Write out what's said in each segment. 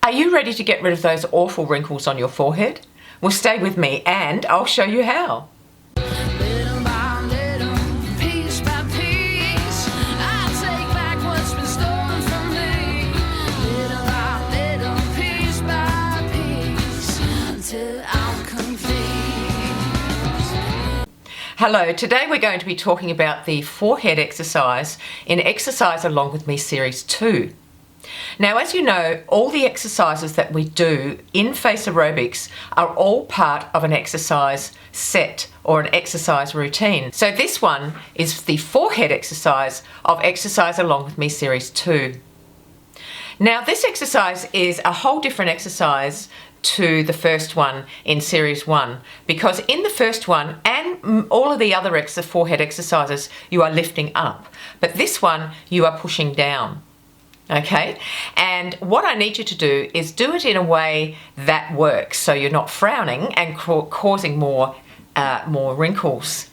Are you ready to get rid of those awful wrinkles on your forehead? Well, stay with me and I'll show you how. Hello, today we're going to be talking about the forehead exercise in Exercise Along With Me Series 2. Now, as you know, all the exercises that we do in face aerobics are all part of an exercise set or an exercise routine. So this one is the forehead exercise of Exercise Along With Me Series 2. Now, this exercise is a whole different exercise to the first one in Series 1, because in the first one and all of the other forehead exercises you are lifting up, but this one you are pushing down. Okay, and what I need you to do is do it in a way that works, so you're not frowning and causing more wrinkles.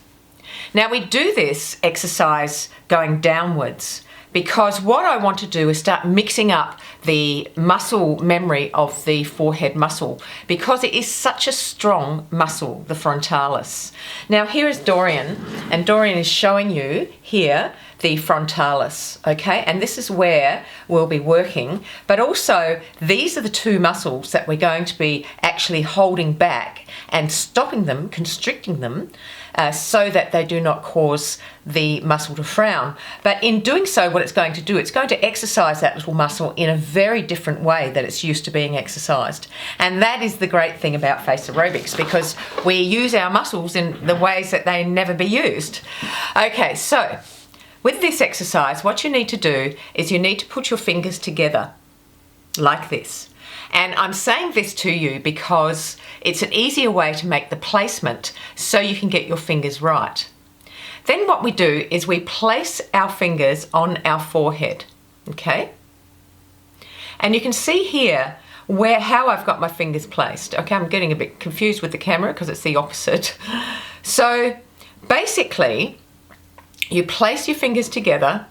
Now, we do this exercise going downwards because what I want to do is start mixing up the muscle memory of the forehead muscle, because it is such a strong muscle, the frontalis. Now, here is Dorian, and Dorian is showing you here the frontalis, okay? And this is where we'll be working, but also these are the two muscles that we're going to be actually holding back and stopping them, constricting them, so that they do not cause the muscle to frown. But in doing so, what it's going to do, it's going to exercise that little muscle in a very different way that it's used to being exercised. And that is the great thing about face aerobics, because we use our muscles in the ways that they never be used. Okay, so with this exercise, what you need to do is you need to put your fingers together like this. And I'm saying this to you because it's an easier way to make the placement so you can get your fingers right. Then what we do is we place our fingers on our forehead, okay? And you can see here how I've got my fingers placed. Okay, I'm getting a bit confused with the camera because it's the opposite. So basically, you place your fingers together,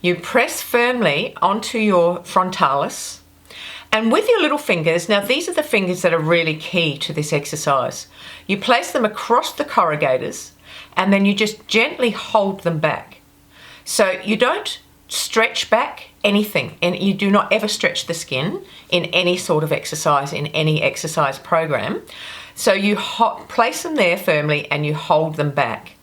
you press firmly onto your frontalis, and with your little fingers, now these are the fingers that are really key to this exercise. You place them across the corrugators and then you just gently hold them back. So you don't stretch back anything, and you do not ever stretch the skin in any sort of exercise, in any exercise program. So you place them there firmly and you hold them back.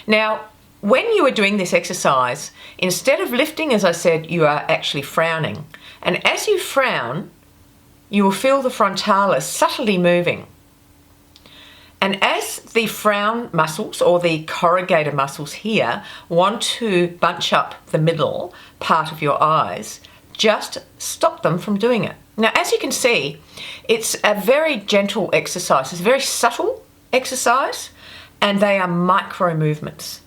Now, when you are doing this exercise, instead of lifting, as I said, you are actually frowning. And as you frown, you will feel the frontalis subtly moving. And as the frown muscles or the corrugator muscles here want to bunch up the middle part of your eyes, just stop them from doing it. Now, as you can see, it's a very gentle exercise. It's a very subtle exercise, and they are micro movements.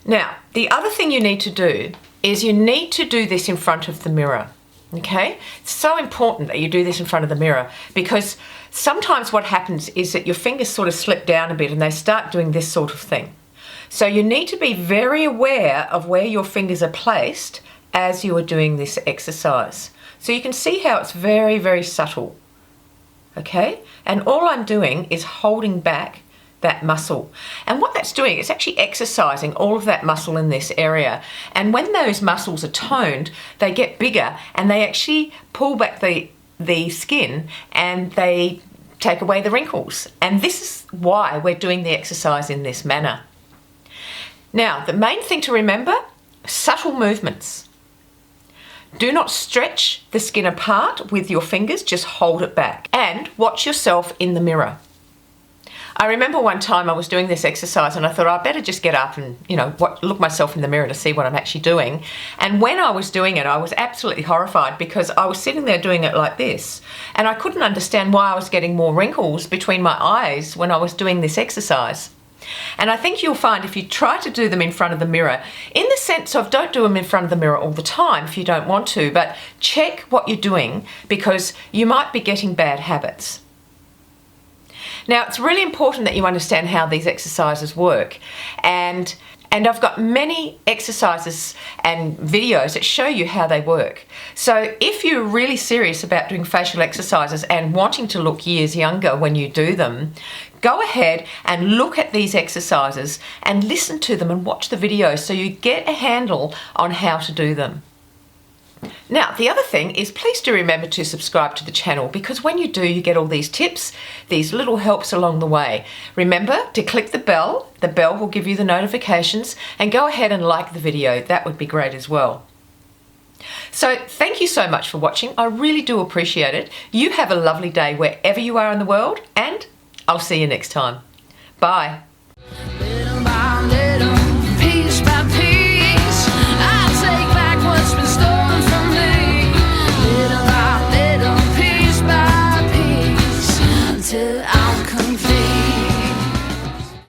Now, the other thing you need to do is you need to do this in front of the mirror, okay? It's so important that you do this in front of the mirror, because sometimes what happens is that your fingers sort of slip down a bit and they start doing this sort of thing. So you need to be very aware of where your fingers are placed as you are doing this exercise. So you can see how it's very, very subtle, okay? And all I'm doing is holding back that muscle. And what that's doing, it's actually exercising all of that muscle in this area. And when those muscles are toned, they get bigger and they actually pull back the skin and they take away the wrinkles. And this is why we're doing the exercise in this manner. Now, the main thing to remember, subtle movements. Do not stretch the skin apart with your fingers, just hold it back. And watch yourself in the mirror. I remember one time I was doing this exercise and I thought I better just get up and, look myself in the mirror to see what I'm actually doing. And when I was doing it, I was absolutely horrified, because I was sitting there doing it like this. And I couldn't understand why I was getting more wrinkles between my eyes when I was doing this exercise. And I think you'll find if you try to do them in front of the mirror, in the sense of don't do them in front of the mirror all the time if you don't want to, but check what you're doing, because you might be getting bad habits. Now, it's really important that you understand how these exercises work. And And I've got many exercises and videos that show you how they work. So if you're really serious about doing facial exercises and wanting to look years younger when you do them, go ahead and look at these exercises and listen to them and watch the videos so you get a handle on how to do them. Now, the other thing is, please do remember to subscribe to the channel, because when you do, you get all these tips, these little helps along the way. Remember to click the bell will give you the notifications, and go ahead and like the video, that would be great as well. So thank you so much for watching, I really do appreciate it. You have a lovely day wherever you are in the world, and I'll see you next time. Bye.